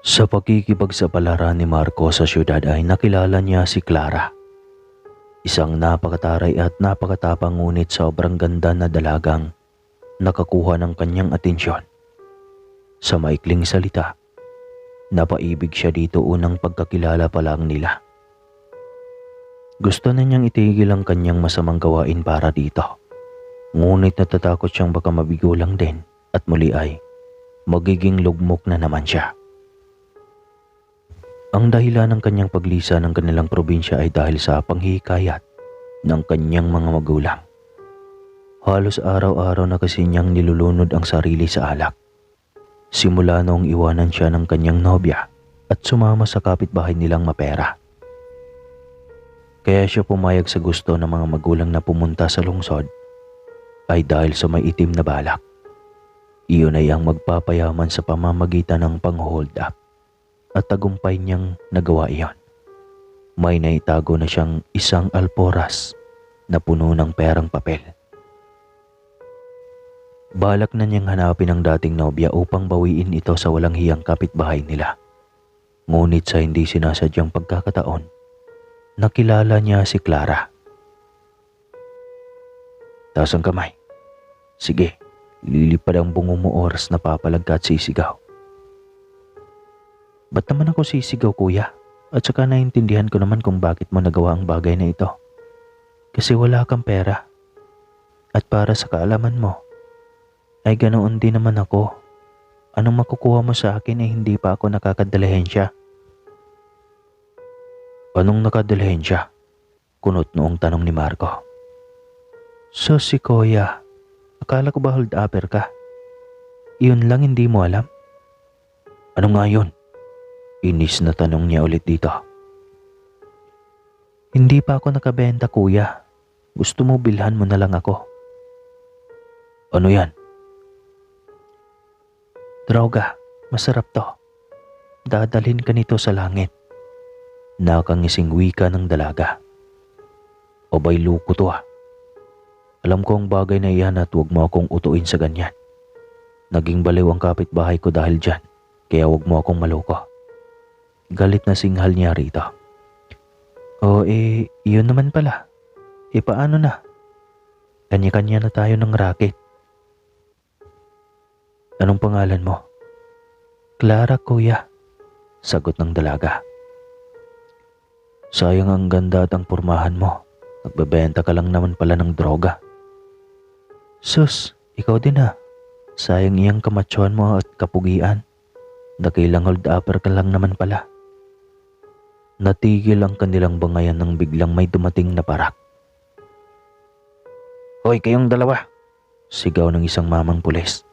Sa pakikipagsapalaran ni Marco sa syudad ay nakilala niya si Clara. Isang napakataray at napakatapang ngunit sobrang ganda na dalagang nakakuha ng kanyang atensyon. Sa maikling salita, napaibig siya dito unang pagkakilala pa lang nila. Gusto na niyang itigil ang kanyang masamang gawain para dito. Ngunit natatakot siyang baka mabigo lang din at muli ay magiging lugmok na naman siya. Ang dahilan ng kanyang paglisa ng kanilang probinsya ay dahil sa panghihikayat ng kanyang mga magulang. Halos araw-araw na kasi niyang nilulunod ang sarili sa alak. Simula noong iwanan siya ng kanyang nobya at sumama sa kapitbahay nilang mapera. Kaya siya pumayag sa gusto ng mga magulang na pumunta sa lungsod ay dahil sa may itim na balak. Iyon ay ang magpapayaman sa pamamagitan ng pang-hold up. At tagumpay niyang nagawa iyon. May naitago na siyang isang alporas na puno ng perang papel. Balak na niyang hanapin ang dating nobya upang bawiin ito sa walang hiyang kapitbahay nila. Ngunit sa hindi sinasadyang pagkakataon, nakilala niya si Clara. Taas ang kamay. Sige, lilipad ang bungo mo oras na papalagka at sisigaw. Ba't naman ako sisigaw, kuya? At saka naiintindihan ko naman kung bakit mo nagawa ang bagay na ito. Kasi wala kang pera. At para sa kaalaman mo, ay ganoon din naman ako. Anong makukuha mo sa akin ay hindi pa ako nakakadalahensya. Anong nakadalahensya? Kunot noong tanong ni Marco. So si kuya, akala ko ba hold upper ka? Iyon lang hindi mo alam? Ano nga yun? Inis na tanong niya ulit dito. Hindi pa ako nakabenta, kuya. Gusto mo bilhan mo na lang ako. Ano yan? Droga, masarap to. Dadalhin ka nito sa langit. Nakangising wika ng dalaga. Abay luko to ah. Alam ko ang bagay na iyan at huwag mo akong utuin sa ganyan. Naging baliw ang kapitbahay ko dahil dyan, kaya huwag mo akong maloko. Galit na singhal niya rito. Iyon naman pala. Paano na? Kanya-kanya na tayo ng racket. Anong pangalan mo? Clara, kuya. Sagot ng dalaga. Sayang ang ganda at ang pormahan mo. Nagbebenta ka lang naman pala ng droga. Sus, ikaw din ha. Sayang iyang kamatsuhan mo at kapugian. Dakilang hold upper ka lang naman pala. Natigil ang kanilang bangayan nang biglang may dumating na parak. Hoy, kayong dalawa! Sigaw ng isang mamang pulis.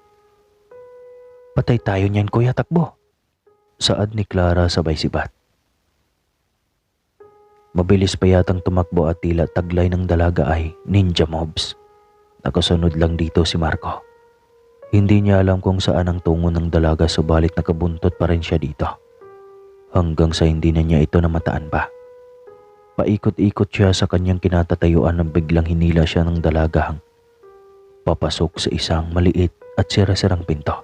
Patay tayo niyan, kuya, takbo! Saad ni Clara sabay sibat. Mabilis pa yatang tumakbo at tila taglay ng dalaga ay ninja mobs. Nakasunod lang dito si Marco. Hindi niya alam kung saan ang tungo ng dalaga subalit nakabuntot pa rin siya dito. Hanggang sa hindi na niya ito namataan pa. Paikot-ikot siya sa kanyang kinatatayuan nang biglang hinila siya ng dalagang papasok sa isang maliit at sira-sirang pinto.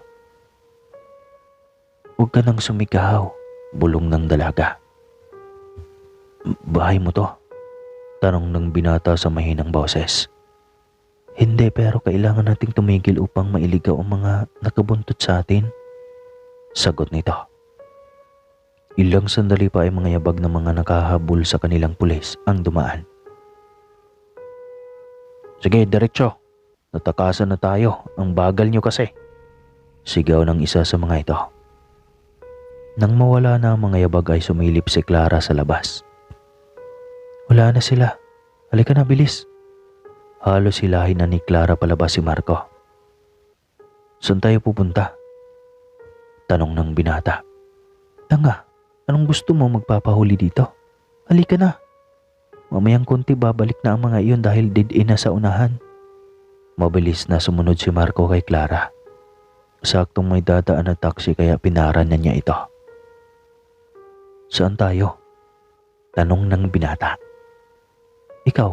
Huwag ka nang sumigaw, bulong ng dalaga. Bahay mo to? Tanong ng binata sa mahinang boses. Hindi, pero kailangan nating tumigil upang mailigaw ang mga nakabuntot sa atin. Sagot nito. Ilang sandali pa ay mga yabag na mga nakahabol sa kanilang pulis ang dumaan. Sige, diretso. Natakasan na tayo. Ang bagal nyo kasi. Sigaw ng isa sa mga ito. Nang mawala na ang mga yabag ay sumilip si Clara sa labas. Wala na sila. Halika na, bilis. Halos hilahin na ni Clara palabas si Marco. Saan tayo pupunta? Tanong ng binata. Tanga, anong gusto mo magpapahuli dito? Halika na. Mamayang konti babalik na ang mga iyon dahil dead-end na sa unahan. Mabilis na sumunod si Marco kay Clara. Saktong may dadaan na taxi kaya pinaran na niya ito. Saan tayo? Tanong ng binata. Ikaw,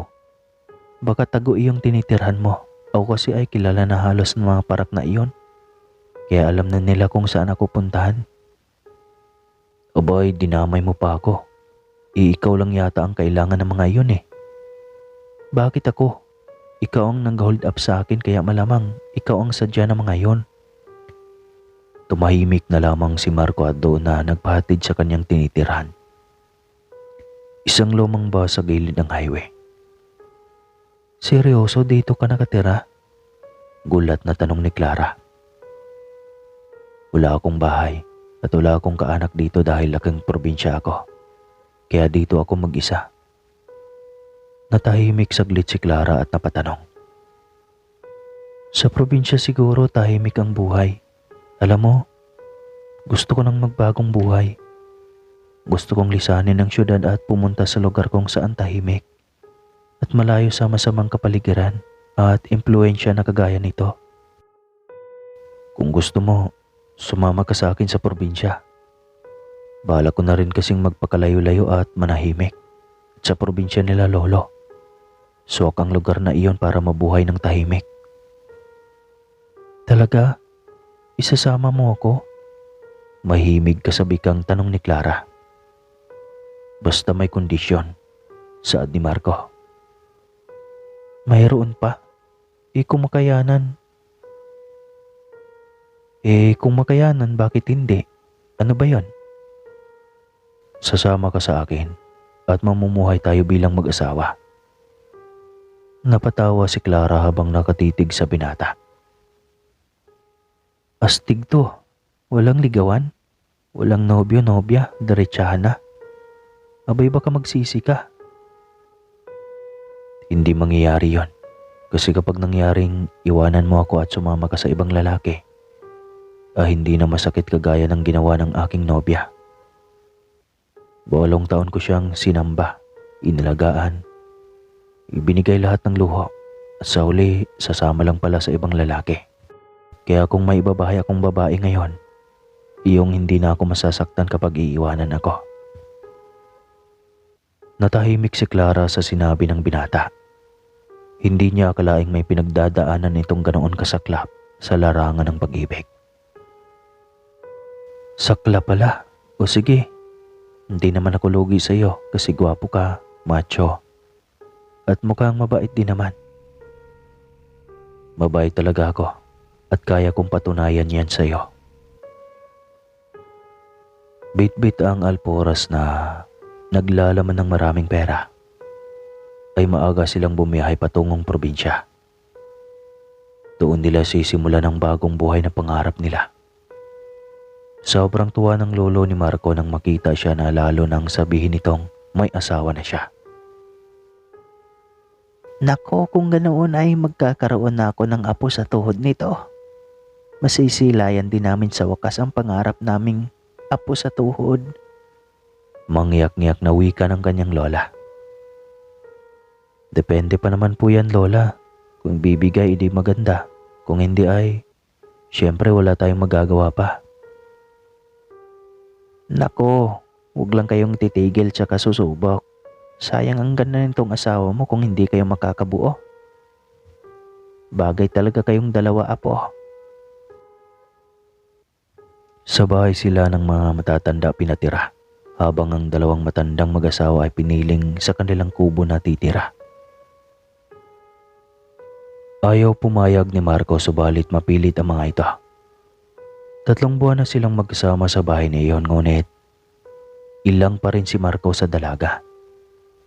baka tago iyong tinitirhan mo. Ako kasi ay kilala na halos ng mga parak na iyon. Kaya alam na nila kung saan ako puntahan. Abay, dinamay mo pa ako. Ikaw lang yata ang kailangan ng mga iyon eh. Bakit ako? Ikaw ang nag-hold up sa akin kaya malamang ikaw ang sadya ng mga iyon. Tumahimik na lamang si Marco at doon na nagpahatid sa kanyang tinitirhan. Isang lumang bahay sa gilid ng highway. Seryoso dito ka nakatira? Gulat na tanong ni Clara. Wala akong bahay at wala akong kaanak dito dahil laking probinsya ako. Kaya dito ako mag-isa. Natahimik saglit si Clara at napatanong. Sa probinsya siguro tahimik ang buhay. Alam mo, gusto ko nang magbagong buhay. Gusto kong lisanin ang syudad at pumunta sa lugar kung saan tahimik at malayo sa masamang kapaligiran at impluensya na kagaya nito. Kung gusto mo, sumama ka sa akin sa probinsya. Balak ko na rin kasing magpakalayo-layo at manahimik at sa probinsya nila lolo. Suwak ang lugar na iyon para mabuhay ng tahimik. Talaga? Isasama mo ako? Mahimig kasabikang tanong ni Clara. Basta may kondisyon, saad ni Marco. Mayroon pa? Kung makayanan. Kung makayanan, bakit hindi? Ano ba yon? Sasama ka sa akin at mamumuhay tayo bilang mag-asawa. Napatawa si Clara habang nakatitig sa binata. Astig to. Walang ligawan. Walang nobyo-nobya. Diretsahan na. Abay baka magsisi ka. Hindi mangyayari yon. Kasi kapag nangyaring iwanan mo ako at sumama ka sa ibang lalaki, hindi na masakit kagaya ng ginawa ng aking nobya. Buwalong taon ko siyang sinamba, inalagaan, ibinigay lahat ng luho at sa huli sasama lang pala sa ibang lalaki. Kaya kung may ibabahay akong babae ngayon, iyong hindi na ako masasaktan kapag iiwanan ako. Natahimik si Clara sa sinabi ng binata. Hindi niya akalaing may pinagdadaanan itong ganoon kasaklap sa larangan ng pag-ibig. Sakla pala. O sige, hindi naman ako lugi sa iyo kasi gwapo ka, macho, at mukhang mabait din naman. Mabait talaga ako at kaya kong patunayan yan sa iyo. Bit-bit ang alporas na naglalaman ng maraming pera, ay maaga silang bumiyahe patungong probinsya. Doon nila sisimulan ang bagong buhay na pangarap nila. Sobrang tuwa ng lolo ni Marco nang makita siya na lalo nang sabihin nitong may asawa na siya. Nako, kung ganoon ay magkakaroon na ako ng apo sa tuhod nito. Masisilayan din namin sa wakas ang pangarap naming apo sa tuhod. Mangyak-ngyak na wika ng kanyang lola. Depende pa naman po yan, lola. Kung bibigay, hindi maganda. Kung hindi ay, syempre wala tayong magagawa pa. Nako, huwag lang kayong titigil tsaka susubok. Sayang ang ganda nitong asawa mo kung hindi kayo makakabuo. Bagay talaga kayong dalawa, apo. Sa bahay sila ng mga matatanda pinatira, habang ang dalawang matandang mag-asawa ay piniling sa kanilang kubo na titira. Ayaw pumayag ni Marco subalit mapilit ang mga ito. 3 buwan na silang magkasama sa bahay na iyon ngunit ilang pa rin si Marco sa dalaga.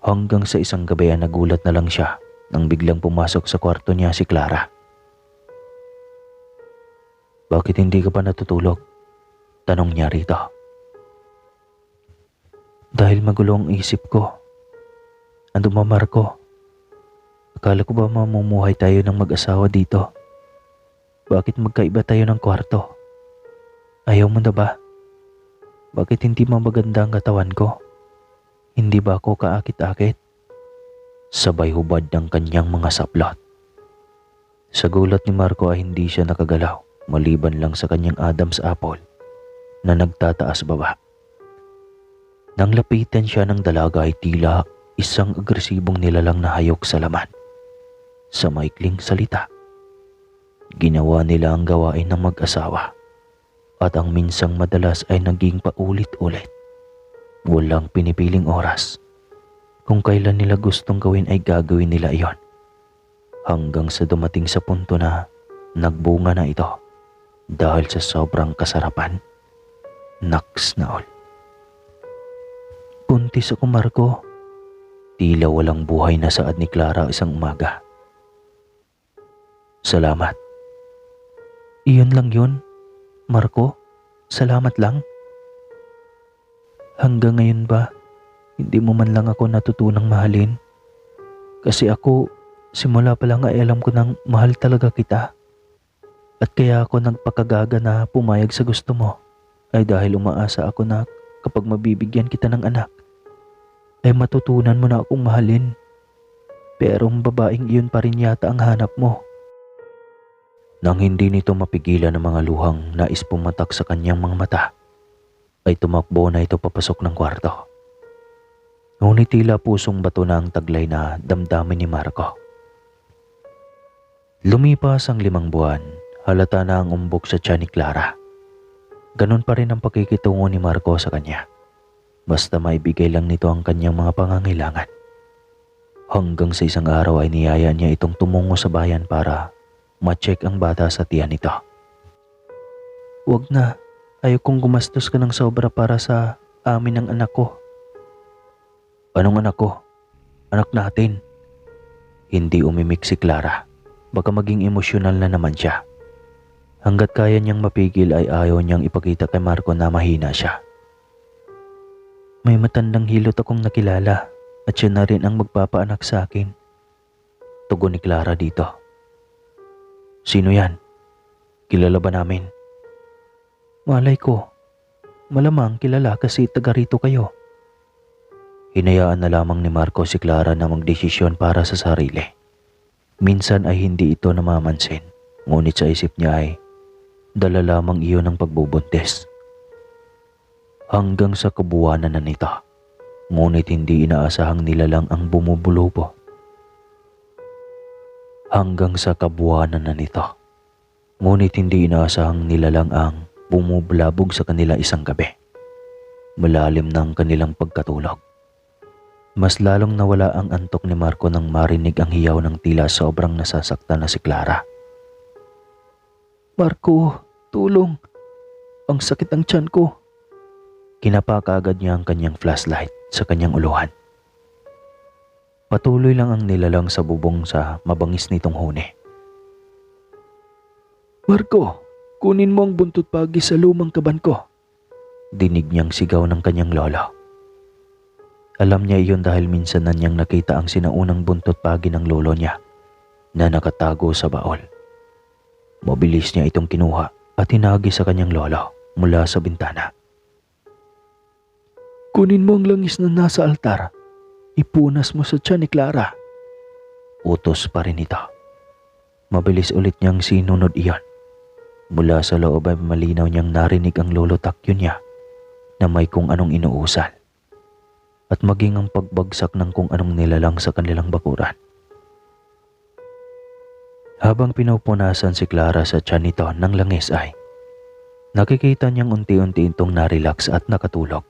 Hanggang sa isang gabi ay nagulat na lang siya nang biglang pumasok sa kwarto niya si Clara. Bakit hindi ka pa natutulog? Tanong niya rito. Dahil magulo ang isip ko. Ano ba, Marco? Akala ko ba mamumuhay tayo ng mag-asawa dito? Bakit magkaiba tayo ng kwarto? Ayaw mo na ba? Bakit hindi maganda ang katawan ko? Hindi ba ako kaakit-akit? Sabay hubad ng kanyang mga saplot. Sa gulat ni Marco ay hindi siya nakagalaw maliban lang sa kanyang Adam's apple na nagtataas baba. Nang lapitan siya ng dalaga ay tila isang agresibong nilalang na hayok sa laman. Sa maikling salita, ginawa nila ang gawain ng mag-asawa at ang minsang madalas ay naging paulit-ulit Walang pinipiling oras. Kung kailan nila gustong gawin ay gagawin nila iyon. Hanggang sa dumating sa punto na nagbunga na ito dahil sa sobrang kasarapan. Naks na all. Buntis ako, Marco. Tila walang buhay na saad ni Clara isang umaga. Salamat. Iyon lang yun, Marco. Salamat lang. Hanggang ngayon ba, hindi mo man lang ako natutunang mahalin? Kasi ako, simula pa lang ay alam ko nang mahal talaga kita. At kaya ako nagpakagaga na pumayag sa gusto mo ay dahil umaasa ako na kapag mabibigyan kita ng anak, ay matutunan mo na akong mahalin. Pero ang babaeng iyon pa rin yata ang hanap mo. Nang hindi nito mapigilan ang mga luhang nais pumatak sa kanyang mga mata, ay tumakbo na ito papasok ng kwarto. Ngunit tila pusong bato na ang taglay na damdamin ni Marco. Lumipas ang 5 buwan, halata na ang umbok sa tiyan ni Clara. Ganon pa rin ang pakikitungo ni Marco sa kanya. Basta maibigay lang nito ang kanyang mga pangangailangan. Hanggang sa isang araw ay niyaya niya itong tumungo sa bayan para ma-check ang bata sa tiyan nito. Huwag na, ayaw kong gumastos ka ng sobra para sa amin ng anak ko. Anong anak ko? Anak natin. Hindi umimik si Clara. Baka maging emosyonal na naman siya. Hanggat kaya niyang mapigil ay ayaw niyang ipakita kay Marco na mahina siya. May matandang hilot akong nakilala at siya na rin ang magpapaanak sa akin. Tugon ni Clara dito. Sino yan? Kilala ba namin? Malay ko. Malamang kilala kasi taga rito kayo. Hinayaan na lamang ni Marco si Clara na magdesisyon para sa sarili. Minsan ay hindi ito namamansin, ngunit sa isip niya ay dala lamang iyon ng pagbubuntis. Hanggang sa kabuwanan na nito, ngunit hindi inaasahang nilalang ang bumubulubo. Hanggang sa kabuwanan na nito, ngunit hindi inaasahang nilalang ang bumublabog sa kanila isang gabi. Malalim ng kanilang pagkatulog. Mas lalong nawala ang antok ni Marco nang marinig ang hiyaw ng tila sobrang nasasaktan na si Clara. Marco, tulong! Ang sakit ang tiyan ko. Kinapa kaagad niya ang kanyang flashlight sa kanyang uluhan. Patuloy lang ang nilalang sa bubong sa mabangis nitong huni. Marco, kunin mo ang buntot pagi sa lumang kaban ko. Dinig niyang sigaw ng kanyang lolo. Alam niya iyon dahil minsan na niyang nakita ang sinaunang buntot pagi ng lolo niya na nakatago sa baol. Mabilis niya itong kinuha at hinagi sa kanyang lolo mula sa bintana. Kunin mo ang langis na nasa altar. Ipunas mo sa tiyan ni Clara. Utos pa rin ito. Mabilis ulit niyang sinunod iyon. Mula sa loob ay malinaw niyang narinig ang lolo takyo niya na may kung anong inuusal. At maging ang pagbagsak ng kung anong nilalang sa kanilang bakuran. Habang pinupunasan si Clara sa tiyan nito ng langis ay nakikita niyang unti-unti itong narelax at nakatulog.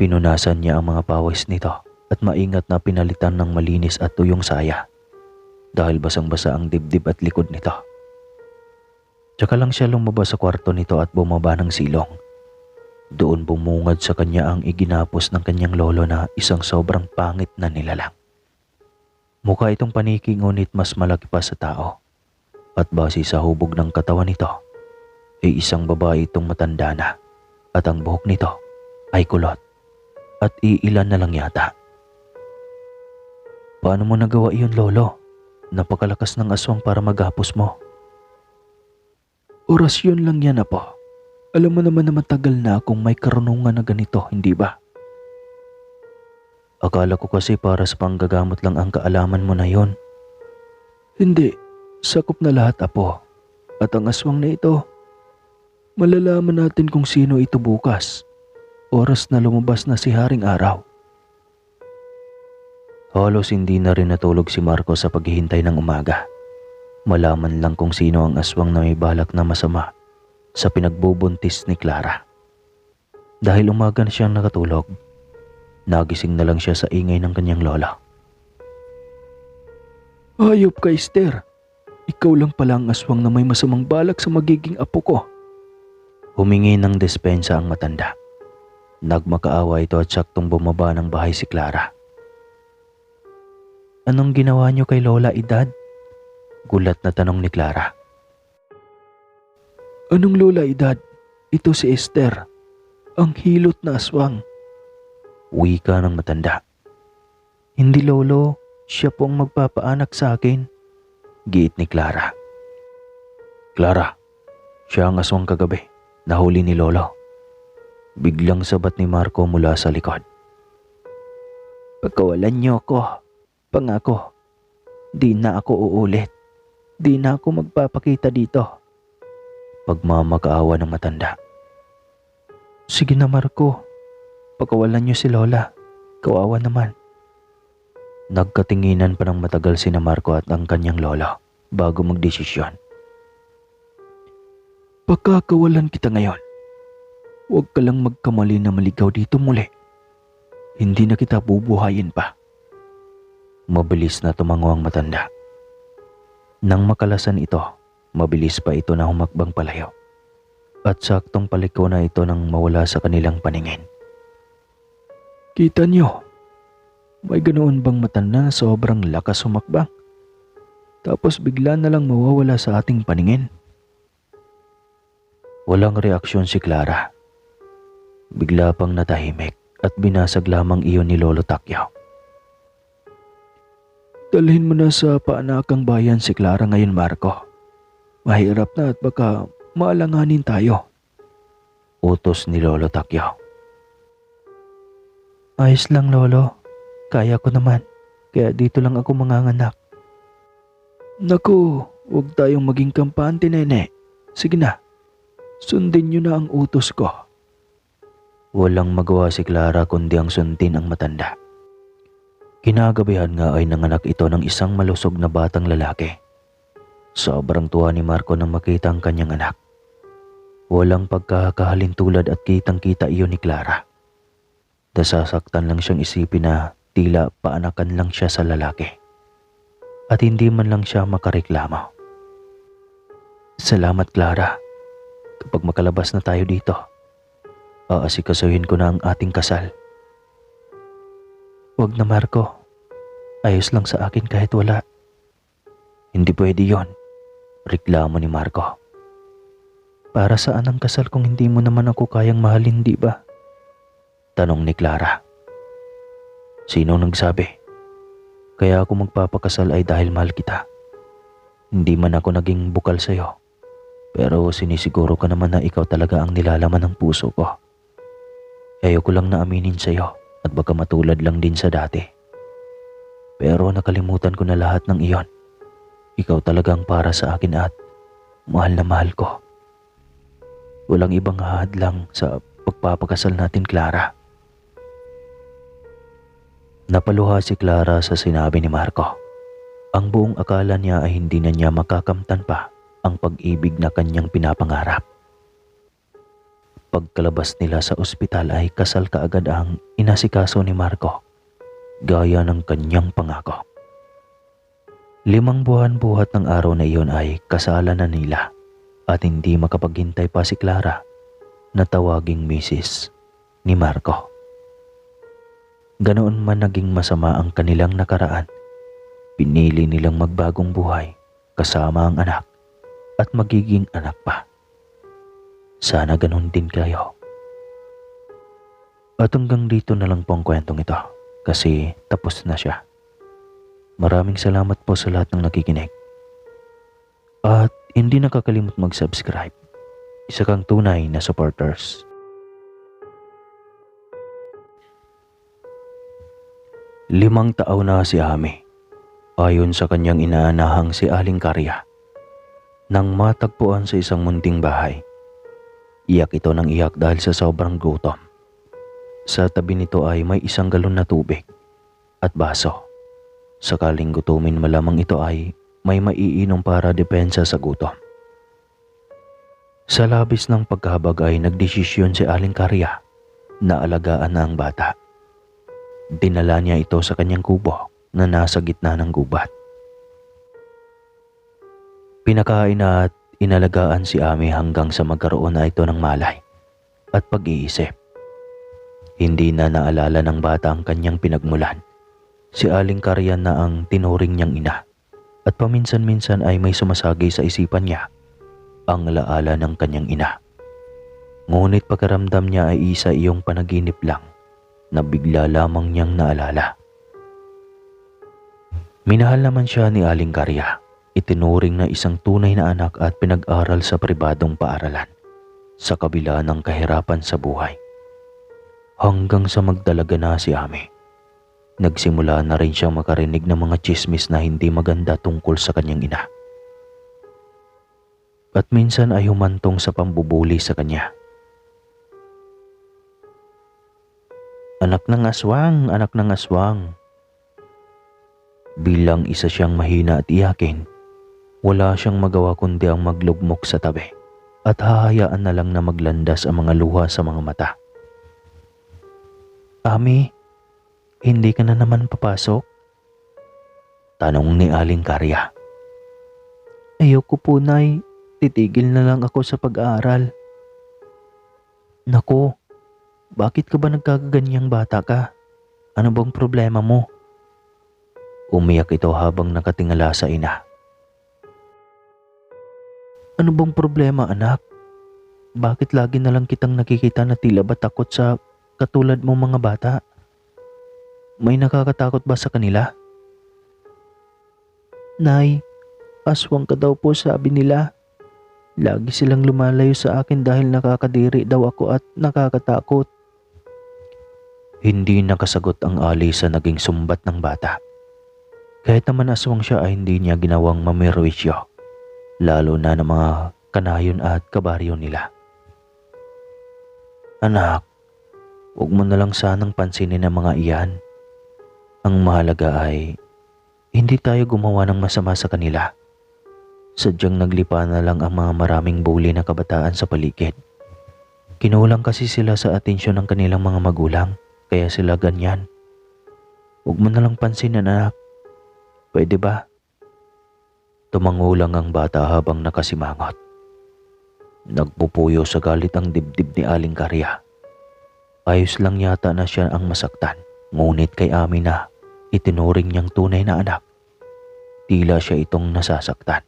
Pinunasan niya ang mga pawis nito at maingat na pinalitan ng malinis at tuyong saya dahil basang-basa ang dibdib at likod nito. Tsaka lang siya lumabas sa kwarto nito at bumaba ng silong. Doon bumungad sa kanya ang iginapos ng kanyang lolo na isang sobrang pangit na nilalang. Mukha itong paniki ngunit mas malaki pa sa tao at base sa hubog ng katawan nito ay isang babae itong matanda na at ang buhok nito ay kulot at iilan na lang yata. Paano mo nagawa iyon, lolo? Napakalakas ng aswang para maghapos mo. Orasyon lang yan, apo. Alam mo naman na matagal na akong may karunungan na ganito, hindi ba? Akala ko kasi para sa panggagamot lang ang kaalaman mo na yon. Hindi, sakop na lahat, apo. At ang aswang na ito, malalaman natin kung sino ito bukas. Oras na lumabas na si Haring Araw. Halos hindi na rin natulog si Marco sa paghihintay ng umaga. Malaman lang kung sino ang aswang na may balak na masama sa pinagbubuntis ni Clara. Dahil umaga na siyang nakatulog, nagising na lang siya sa ingay ng kanyang lola. Hayop ka, Esther. Ikaw lang pala ang aswang na may masamang balak sa magiging apo ko. Humingi ng despensa ang matanda. Nagmakaawa ito at saktong bumaba ng bahay si Clara. Anong ginawa niyo kay Lola Edad? Gulat na tanong ni Clara. Anong Lola Edad? Ito si Esther, ang hilot na aswang. Wika ng matanda. Hindi lolo, siya po ang magpapaanak sa akin. Giit ni Clara. Clara, siya ang aswang kagabi. Nahuli ni lolo. Biglang sabat ni Marco mula sa likod. Pagkawalan niyo ako, pangako, di na ako uulit. Di na ako magpapakita dito. Pagmamakaawa ng matanda. Sige na Marco, pagkawalan niyo si Lola. Kawawa naman. Nagkatinginan pa ng matagal sina Marco at ang kanyang lolo bago magdesisyon. Pagkakawalan kita ngayon. Huwag ka lang magkamali na maligaw dito muli. Hindi na kita bubuhayin pa. Mabilis na tumango ang matanda. Nang makalasan ito, mabilis pa ito na humakbang palayo. At saktong paliko na ito nang mawala sa kanilang paningin. Kita niyo, may ganoon bang matanda na sobrang lakas humakbang? Tapos bigla na lang mawawala sa ating paningin. Walang reaksyon si Clara. Bigla pang natahimik at binasag lamang iyon ni Lolo Tacquiao. Dalhin mo na sa paanakang bayan si Clara ngayon, Marco. Mahirap na at baka maalanganin tayo. Utos ni Lolo Tacquiao. Ayos lang, Lolo. Kaya ko naman. Kaya dito lang ako manganganak. Naku, huwag tayong maging kampante, nene. Sige na. Sundin niyo na ang utos ko. Walang magawa si Clara kundi ang sundin ang matanda. Kinagabihan nga ay nanganak ito ng isang malusog na batang lalaki. Sobrang tuwa ni Marco nang makita ang kanyang anak. Walang pagkakahalintulad at kitang-kita iyon ni Clara. Nasasaktan lang siyang isipin na tila paanakan lang siya sa lalaki. At hindi man lang siya makareklamo. Salamat, Clara. Kapag makalabas na tayo dito, aasikasuhin ko na ang ating kasal. Huwag na, Marco. Ayos lang sa akin kahit wala. Hindi pwede yon, reklamo ni Marco. Para saan ang kasal kung hindi mo naman ako kayang mahalin, di ba? Tanong ni Clara. Sino nagsabi? Kaya ako magpapakasal ay dahil mahal kita. Hindi man ako naging bukal sa'yo. Pero sinisiguro ka naman na ikaw talaga ang nilalaman ng puso ko. Ayoko lang na aminin sa'yo at baka matulad lang din sa dati. Pero nakalimutan ko na lahat ng iyon. Ikaw talagang para sa akin at mahal na mahal ko. Walang ibang hahadlang sa pagpapakasal natin, Clara. Napaluha si Clara sa sinabi ni Marco. Ang buong akala niya ay hindi na niya makakamtan pa ang pag-ibig na kanyang pinapangarap. Pagkalabas nila sa ospital ay kasal kaagad ang inasikaso ni Marco, gaya ng kanyang pangako. 5 buwan buhat ng araw na iyon ay kasalan na nila at hindi makapaghintay pa si Clara na tawaging Mrs. ni Marco. Ganoon man naging masama ang kanilang nakaraan, pinili nilang magbagong buhay kasama ang anak at magiging anak pa. Sana ganun din kayo. At hanggang dito na lang po ang kwentong ito kasi tapos na siya. Maraming salamat po sa lahat ng nakikinig. At hindi nakakalimut mag-subscribe. Isa kang tunay na supporters. Limang taon na si Ami. Ayon sa kanyang inaanahang si Aling Karya. Nang matagpuan sa isang munting bahay, iyak ito ng iyak dahil sa sobrang gutom. Sa tabi nito ay may 1 galon na tubig at baso. Sakaling gutumin malamang ito ay may maiinom para depensa sa gutom. Sa labis ng pagkahabag ay nagdesisyon si Aling Karya Naalagaan na ang bata. Dinala niya ito sa kanyang kubo na nasa gitna ng gubat. Pinakain na at inalagaan si Ami hanggang sa magkaroon na ito ng malay at pag-iisip. Hindi na naalala ng bata ang kanyang pinagmulan. Si Aling Karian na ang tinuring niyang ina at paminsan-minsan ay may sumasagi sa isipan niya ang alaala ng kanyang ina. Ngunit pagkaramdam niya ay isa iyong panaginip lang na bigla lamang niyang naalala. Minahal naman siya ni Aling Karya. Itinuring na isang tunay na anak at pinag-aral sa pribadong paaralan sa kabila ng kahirapan sa buhay. Hanggang sa magdalaga na si Ami, nagsimula na rin siyang makarinig ng mga tsismis na hindi maganda tungkol sa kanyang ina. At minsan ay humantong sa pambubuli sa kanya. Anak ng aswang, anak ng aswang. Bilang isa siyang mahina at iyakin, wala siyang magawa kundi ang maglugmok sa tabi at hahayaan na lang na maglandas ang mga luha sa mga mata. Ami, hindi ka na naman papasok? Tanong ni Aling Karya. Ayoko po, Nay. Titigil na lang ako sa pag-aaral. Naku, bakit ka ba nagkakaganyang bata ka? Ano bang problema mo? Umiyak ito habang nakatingala sa ina. Ano bang problema, anak? Bakit lagi na lang kitang nakikita na tila ba takot sa katulad mong mga bata? May nakakatakot ba sa kanila? Nay, aswang ka daw po, sabi nila. Lagi silang lumalayo sa akin dahil nakakadiri daw ako at nakakatakot. Hindi nakasagot ang Ali sa naging sumbat ng bata. Kahit naman aswang siya ay hindi niya ginawang mamerwisyo, lalo na ng mga kanayon at kabaryo nila. Anak, huwag mo na lang sanang pansinin ang mga iyan. Ang mahalaga ay hindi tayo gumawa ng masama sa kanila. Sadyang naglipa na lang ang mga maraming bully na kabataan sa paligid. Kinulang kasi sila sa atensyon ng kanilang mga magulang, kaya sila ganyan. Huwag mo na lang pansinin, anak. Pwede ba? Tumangulang ang bata habang nakasimangot. Nagpupuyo sa galit ang dibdib ni Aling Karya. Ayos lang yata na siya ang masaktan, ngunit kay Ami na itinuring niyang tunay na anak, tila siya itong nasasaktan.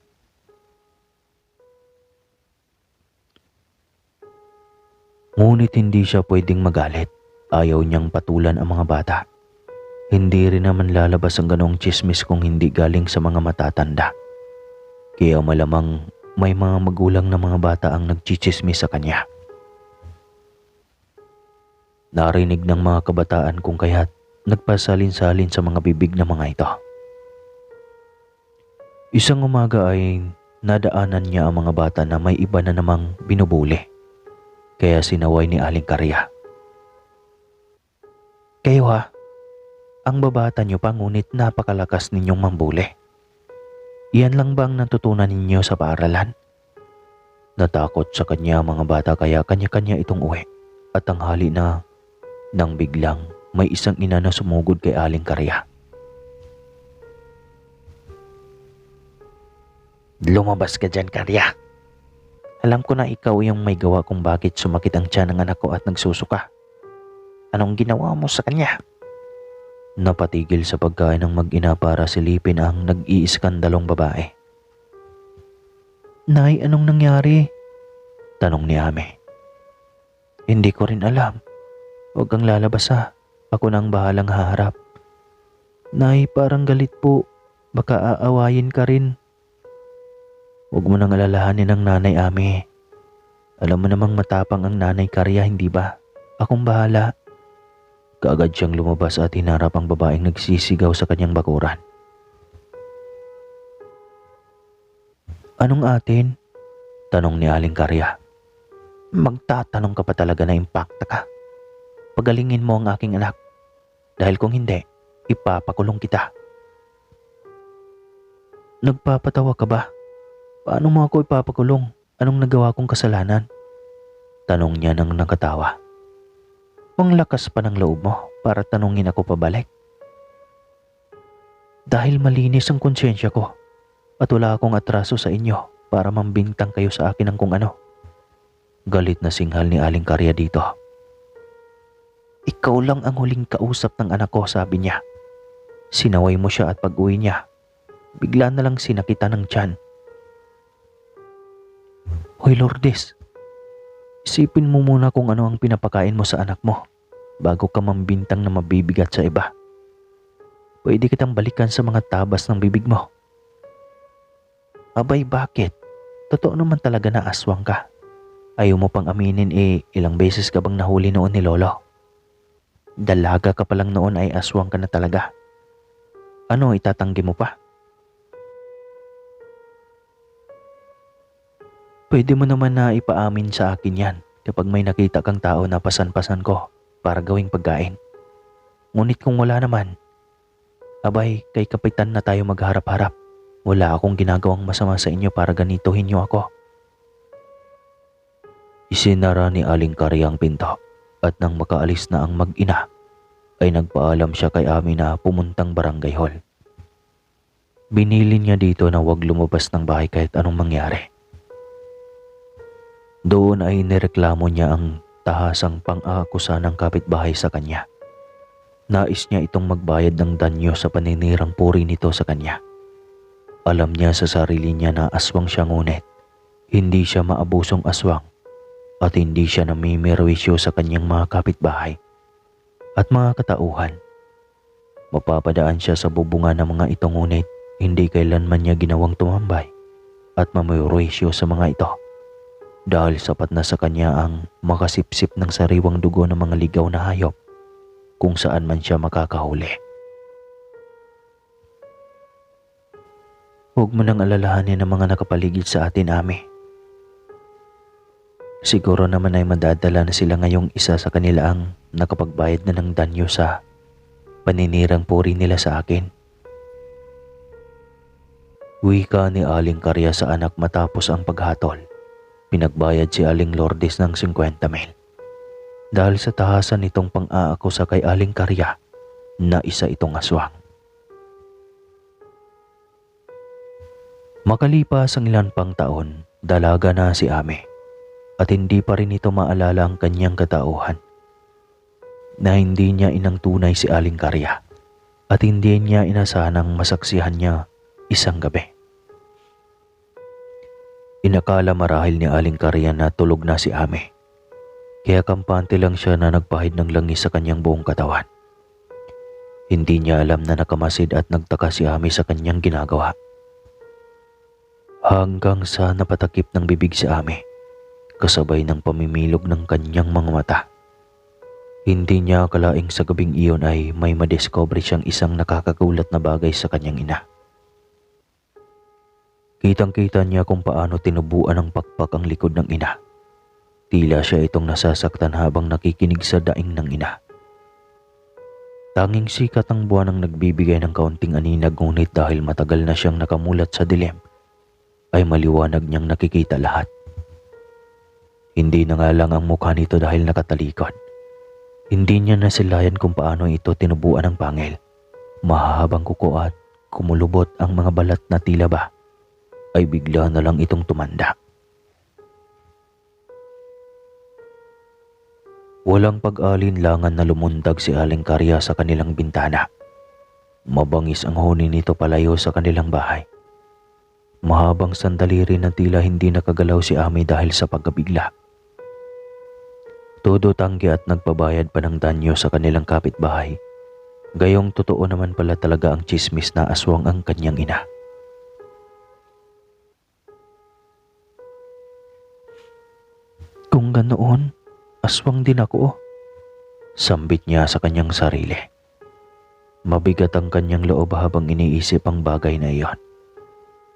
Ngunit hindi siya pwedeng magalit. Ayaw niyang patulan ang mga bata. Hindi rin naman lalabas ang ganong tsismis kung hindi galing sa mga matatanda. Kaya malamang may mga magulang na mga bata ang nagchichismis sa kanya. Narinig ng mga kabataan kung kaya't nagpasalin-salin sa mga bibig ng mga ito. Isang umaga ay nadaanan niya ang mga bata na may iba na namang binubuli. Kaya sinaway ni Aling Karya. Kayo ha, ang babata niyo pa ngunit napakalakas ninyong mambuli. Iyan lang bang natutunan ninyo sa paaralan? Natakot sa kanya mga bata kaya kanya-kanya itong uwi. At tanghali na nang biglang may isang ina na sumugod kay Aling Karya. Lumabas ka dyan, Karya. Alam ko na ikaw yung may gawa kung bakit sumakit ang tiyan ng anak ko at nagsusuka. Anong ginawa mo sa kanya? Napatigil sa pagkain ng mag-ina para silipin ang nag-iiskandalong babae. Nay, anong nangyari? Tanong ni Ami. Hindi ko rin alam. Huwag kang lalabas ha. Ako na ang bahalang haharap. Nay, parang galit po. Baka aawayin ka rin. Huwag mo nang alalahanin ang nanay, Ami. Alam mo namang matapang ang nanay Karya, hindi ba? Akong bahala. Kaagad siyang lumabas at hinarap ang babaeng nagsisigaw sa kanyang bakuran. Anong atin? Tanong ni Aling Karya. Magtatanong ka pa talaga na impacta ka. Pagalingin mo ang aking anak. Dahil kung hindi, ipapakulong kita. Nagpapatawa ka ba? Paano mo ako ipapakulong? Anong nagawa kong kasalanan? Tanong niya nang nakatawa. Ang lakas pa ng loob mo para tanungin ako pabalik. Dahil malinis ang konsyensya ko at wala akong atraso sa inyo para mambintang kayo sa akin ng kung ano. Galit na singhal ni Aling Karya dito. Ikaw lang ang huling kausap ng anak ko, sabi niya. Sinaway mo siya at pag-uwi niya, bigla na lang sinakitan ng tiyan. Hoy Lourdes, isipin mo muna kung ano ang pinapakain mo sa anak mo bago ka mambintang na mabibigat sa iba. Pwede kitang balikan sa mga tabas ng bibig mo. Abay, bakit? Totoo naman talaga na aswang ka. Ayaw mo pang aminin ilang beses ka bang nahuli noon ni Lolo? Dalaga ka pa lang noon ay aswang ka na talaga. Ano, itatanggi mo pa? Pwede mo naman na ipaamin sa akin yan kapag may nakita kang tao na pasan-pasan ko para gawing pagkain. Ngunit kung wala naman, abay, kay kapitan na tayo magharap-harap. Wala akong ginagawang masama sa inyo para ganituhin niyo ako. Isinara ni Aling Karya ang pinto at nang makaalis na ang mag-ina, ay nagpaalam siya kay Ami na pumuntang barangay hall. Binili niya dito na huwag lumabas ng bahay kahit anong mangyari. Doon ay nireklamo niya ang tahasang pang-aakusa ng kapitbahay sa kanya. Nais niya itong magbayad ng danyo sa paninirang puri nito sa kanya. Alam niya sa sarili niya na aswang siya, ngunit hindi siya maabusong aswang at hindi siya namimirwisyo sa kanyang mga kapitbahay at mga katauhan. Mapapadaan siya sa bubungan ng mga ito, ngunit hindi kailanman niya ginawang tumambay at mamirwisyo sa mga ito dahil sapat na sa kanya ang makasipsip ng sariwang dugo ng mga ligaw na hayop kung saan man siya makakahuli. Huwag mo nang alalahanin ang mga nakapaligid sa atin, Ami. Siguro naman ay madadala na sila ngayong isa sa kanila ang nakapagbayad na ng danyo sa paninirang puri nila sa akin. Wika ni Aling Karya sa anak matapos ang paghatol. Pinagbayad si Aling Lourdes ng 50,000 dahil sa tahasan nitong pang-aakusa kay Aling Karya na isa itong aswang. Makalipas ang ilan pang taon, dalaga na si Ami at hindi pa rin ito maalala ang kanyang katauhan. Na hindi niya inang tunay si Aling Karya at hindi niya inasahanang masaksihan niya isang gabi. Inakala marahil ni Aling Karya na tulog na si Ami, kaya kampante lang siya na nagpahid ng langis sa kanyang buong katawan. Hindi niya alam na nakamasid at nagtaka si Ami sa kanyang ginagawa. Hanggang sa napatakip ng bibig si Ami, kasabay ng pamimilog ng kanyang mga mata. Hindi niya akalaing sa gabing iyon ay may madiscover siyang isang nakakagulat na bagay sa kanyang ina. Kitang-kita niya kung paano tinubuan ng pakpak ang likod ng ina. Tila siya itong nasasaktan habang nakikinig sa daing ng ina. Tanging sikat ang buwan ang nagbibigay ng kaunting aninag, ngunit dahil matagal na siyang nakamulat sa dilim, ay maliwanag niyang nakikita lahat. Hindi na nga lang ang mukha nito dahil nakatalikod. Hindi niya nasilayan kung paano ito tinubuan ng pangil. Mahahabang kuko at kumulubot ang mga balat na tila ba ay bigla na lang itong tumanda. Walang pag-alinlangan na lumundag si Aling Karya sa kanilang bintana. Mabangis ang huni nito palayo sa kanilang bahay. Mahabang sandali rin na tila hindi nakagalaw si Ami dahil sa pagkabigla. Todo tanggi at nagpabayad pa ng danyo sa kanilang kapitbahay. Gayong totoo naman pala talaga ang tsismis na aswang ang kanyang ina. Kung ganoon, aswang din ako, sambit niya sa kanyang sarili. Mabigat ang kanyang loob habang iniisip ang bagay na iyon.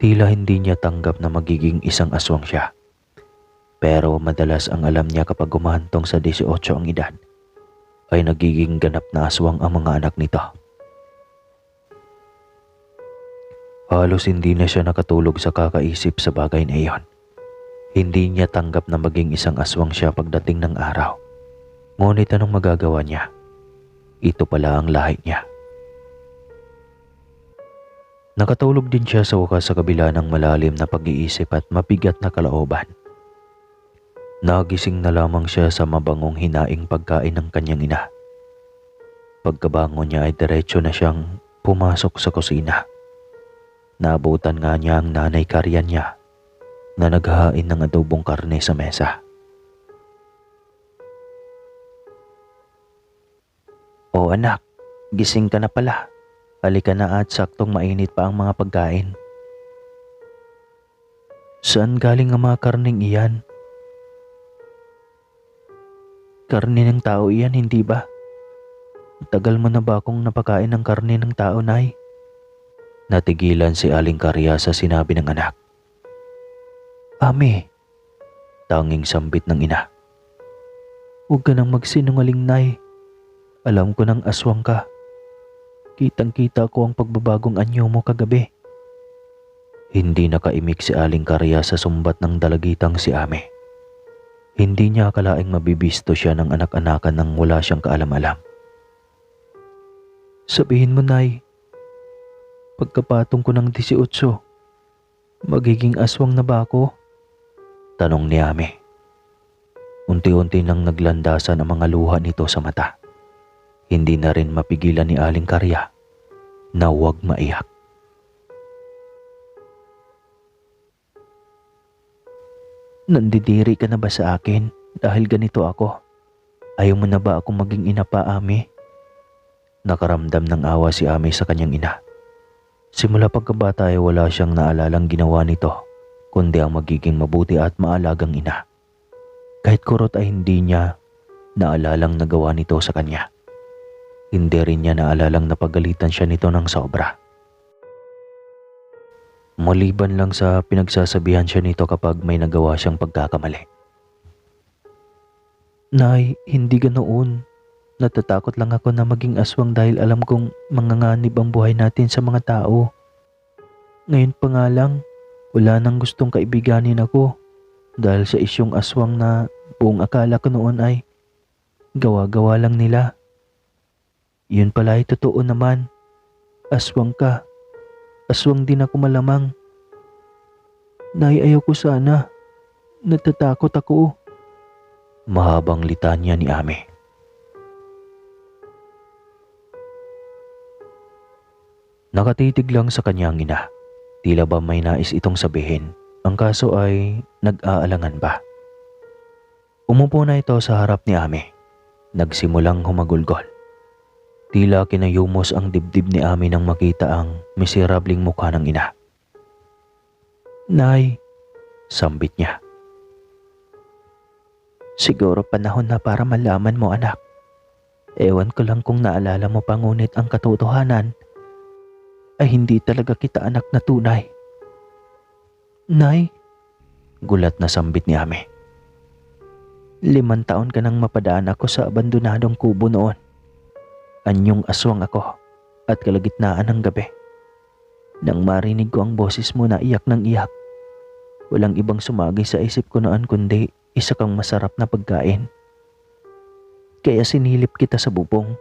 Tila hindi niya tanggap na magiging isang aswang siya. Pero madalas ang alam niya kapag gumahantong sa 18 ang edad, ay nagiging ganap na aswang ang mga anak nito. Halos hindi na siya nakatulog sa kakaisip sa bagay na iyon. Hindi niya tanggap na maging isang aswang siya pagdating ng araw. Ngunit anong magagawa niya? Ito pala ang lahi niya. Nakatulog din siya sa wakas sa kabila ng malalim na pag-iisip at mabigat na kalooban. Nagising na lamang siya sa mabangong hinaing pagkain ng kanyang ina. Pagkabangon niya ay diretso na siyang pumasok sa kusina. Naabutan nga niya ang nanay Karyan niya na naghahain ng adobong karne sa mesa. "O anak, gising ka na pala. Halika na at saktong mainit pa ang mga pagkain." "Saan galing ang mga karneng iyan?" "Karne ng tao iyan, hindi ba? Tagal mo na ba akong napakain ng karne ng tao, Nay?" Natigilan si Aling Karya sa sinabi ng anak. "Ami," tanging sambit ng ina. "Huwag ka nang magsinungaling, Nay. Alam ko ng aswang ka. Kitang-kita ko ang pagbabagong anyo mo kagabi." Hindi nakaimik si Aling Karya sa sumbat ng dalagitang si Ami. Hindi niya akalaing mabibisto siya ng anak-anakan nang wala siyang kaalam-alam. "Sabihin mo, Nay, pagkapatong ko ng 18, magiging aswang na ba ako?" tanong ni Ami. Unti-unti nang naglandasan ang mga luha nito sa mata. Hindi na rin mapigilan ni Aling Karya na huwag maiyak. "Nandidiri ka na ba sa akin dahil ganito ako? Ayaw mo na ba akong maging ina pa, Ami?" Nakaramdam ng awa si Ami sa kanyang ina. Simula pagkabata ay wala siyang naalalang ginawa nito, kundi ang magiging mabuti at maalagang ina. Kahit kurot ay hindi niya naalalang nagawa nito sa kanya. Hindi rin niya naalalang napagalitan siya nito ng sobra. Maliban lang sa pinagsasabihan siya nito kapag may nagawa siyang pagkakamali. "Nay, hindi ganoon. Natatakot lang ako na maging aswang dahil alam kong manganganib ang buhay natin sa mga tao. Ngayon pa nga lang, wala nang gustong kaibiganin ako dahil sa isyong aswang na buong akala ko noon ay gawa-gawa lang nila. Yun pala ay totoo naman. Aswang ka. Aswang din ako malamang. Nay, ayaw ko sana. Natatakot ako." Mahabang litanya ni Ami. Nakatitig lang sa kanyang ina. Tila ba may nais itong sabihin. Ang kaso ay nag-aalangan ba? Umupo na ito sa harap ni Ami. Nagsimulang humagulgol. Tila kinayumos ang dibdib ni Ami nang makita ang miserabling mukha ng ina. "Nay," sambit niya. "Siguro panahon na para malaman mo, anak. Ewan ko lang kung naalala mo pa, ngunit ang katotohanan ay hindi talaga kita anak na tunay." "Nay?" gulat na sambit ni Ami. 5 taon ka nang mapadaan ako sa abandonadong kubo noon. Anyong aswang ako at kalagitnaan ng gabi. Nang marinig ko ang boses mo na iyak ng iyak, walang ibang sumagi sa isip ko noon kundi isa kang masarap na pagkain. Kaya sinilip kita sa bubong.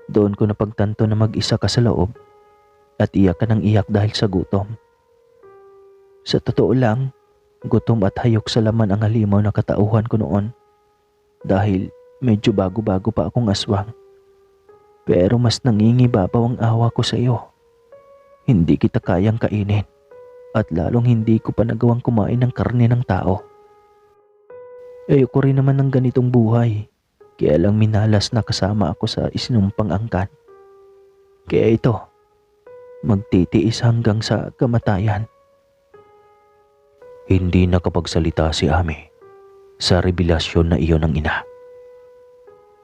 Doon ko napagtanto na mag-isa ka sa loob at iyak ka ng iyak dahil sa gutom. Sa totoo lang, gutom at hayok sa laman ang halimaw na katauhan ko noon dahil medyo bago-bago pa akong aswang. Pero mas nangingibabaw ang awa ko sa iyo. Hindi kita kayang kainin at lalong hindi ko pa nagawang kumain ng karne ng tao. Ayoko rin naman ng ganitong buhay, kaya lang minalas na kasama ako sa isinumpang angkan. Kaya ito, magtitiis hanggang sa kamatayan." Hindi nakapagsalita si Ami sa revelasyon na iyon ng ina.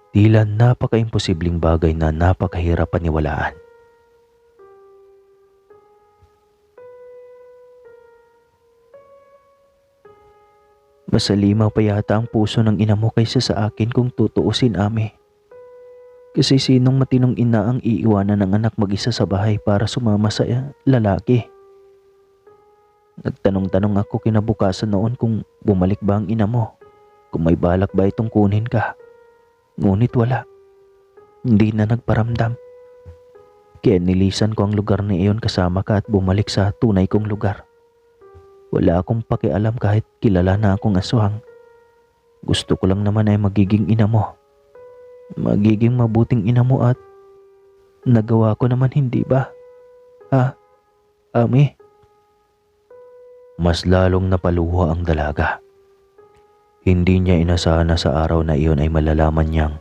Tila napaka-imposibleng bagay na napakahirap paniwalaan. "Mas alimaw pa yata ang puso ng ina mo kaysa sa akin kung tutuusin, Ami. Kasi sinong matinong ina ang iiwanan ng anak mag-isa sa bahay para sumama sa lalaki? Nagtanong-tanong ako kinabukasan noon kung bumalik ba ang ina mo, kung may balak ba itong kunin ka. Ngunit wala. Hindi na nagparamdam. Kaya nilisan ko ang lugar na iyon kasama ka at bumalik sa tunay kong lugar. Wala akong pakialam kahit kilala na akong aswang. Gusto ko lang naman ay magiging ina mo. Magiging mabuting ina mo at nagawa ko naman, hindi ba? Ha, Ami? Mas lalong napaluha ang dalaga. Hindi niya inasahan na sa araw na iyon ay malalaman niyang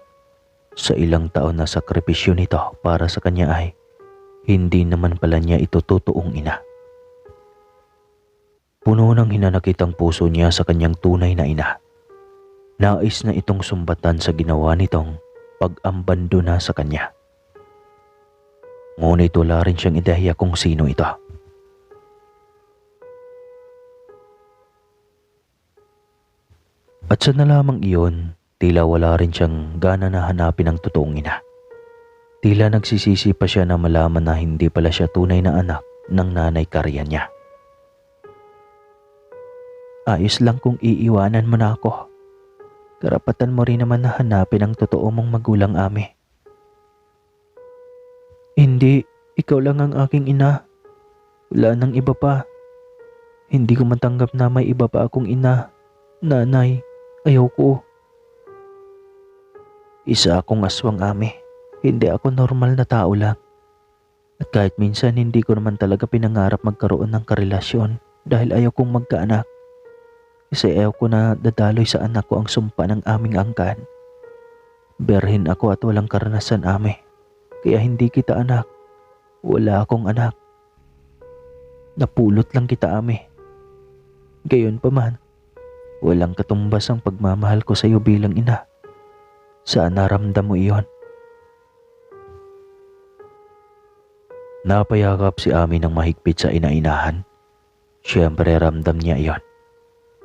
sa ilang taon na sakripisyo nito para sa kanya ay hindi naman pala niya ito totoong ina. Puno ng hinanakit ang puso niya sa kanyang tunay na ina. Nais na itong sumbatan sa ginawa nitong pag-ambando na sa kanya. Ngunit wala rin siyang ideya kung sino ito. At sa nalamang iyon, tila wala rin siyang gana na hanapin ang totoong ina. Tila nagsisisi pa siya na malaman na hindi pala siya tunay na anak ng nanay Karya niya. Ayos lang kung iiwanan mo na ako. Karapatan mo rin naman na hanapin ang totoo mong magulang, Ami. Hindi, ikaw lang ang aking ina. Wala nang iba pa. Hindi ko matanggap na may iba pa akong ina. Nanay, ayaw ko. Isa akong aswang, Ami. Hindi ako normal na tao lang. At kahit minsan hindi ko naman talaga pinangarap magkaroon ng karelasyon dahil ayaw kong magkaanak. Kasi ayaw ko na dadaloy sa anak ko ang sumpa ng aming angkan. Berhin ako at walang karanasan, Ami. Kaya hindi kita anak. Wala akong anak. Napulot lang kita, Ami. Gayon pa man, walang katumbas ang pagmamahal ko sa iyo bilang ina. Saan naramdam mo iyon? Napayakap si Ami ng mahigpit sa ina-inahan. Siyempre ramdam niya iyon.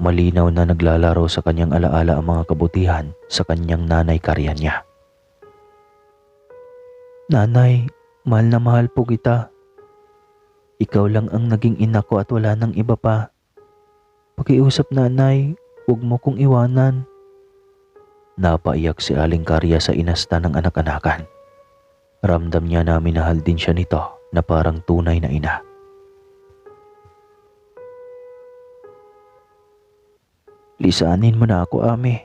Malinaw na naglalaro sa kanyang alaala ang mga kabutihan sa kanyang nanay Karya niya. Nanay, mahal na mahal po kita. Ikaw lang ang naging ina ko at wala nang iba pa. Pakiusap, nanay, huwag mo kong iwanan. Napaiyak si Aling Karya sa inasta ng anak-anakan. Ramdam niya na minahal din siya nito na parang tunay na ina. Lisanin mo na ako, Ami.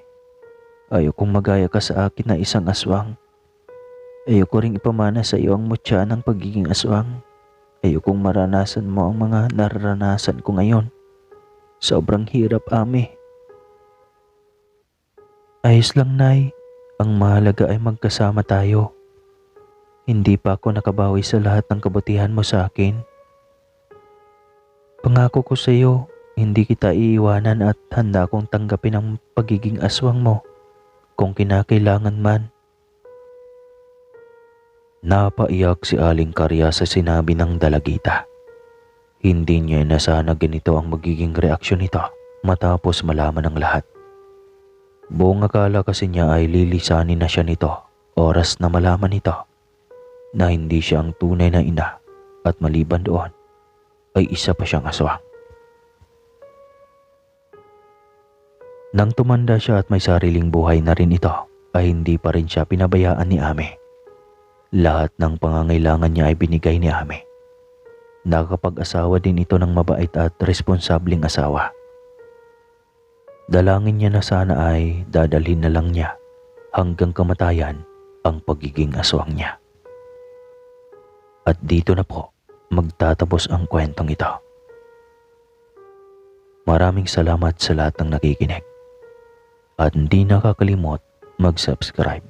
Ayokong magaya ka sa akin na isang aswang. Ayoko ring ipamana sa iyo ang mutya ng pagiging aswang. Ayokong maranasan mo ang mga nararanasan ko ngayon. Sobrang hirap, Ami. Ayos lang, Nay. Ang mahalaga ay magkasama tayo. Hindi pa ako nakabawi sa lahat ng kabutihan mo sa akin. Pangako ko sa iyo, hindi kita iiwanan at handa akong tanggapin ang pagiging aswang mo kung kinakailangan man. Napaiyak si Aling Karya sa sinabi ng dalagita. Hindi niya inasahan na ganito ang magiging reaksyon nito matapos malaman ang lahat. Buong akala kasi niya ay lilisanin na siya nito oras na malaman nito na hindi siya ang tunay na ina at maliban doon ay isa pa siyang aswang. Nang tumanda siya at may sariling buhay na rin ito ay hindi pa rin siya pinabayaan ni Ami. Lahat ng pangangailangan niya ay binigay ni Ami. Nakakapag-asawa din ito ng mabait at responsableng asawa. Dalangin niya na sana ay dadalhin na lang niya hanggang kamatayan ang pagiging aswang niya. At dito na po magtatapos ang kwentong ito. Maraming salamat sa lahat ng nakikinig. At hindi nakakalimot mag-subscribe.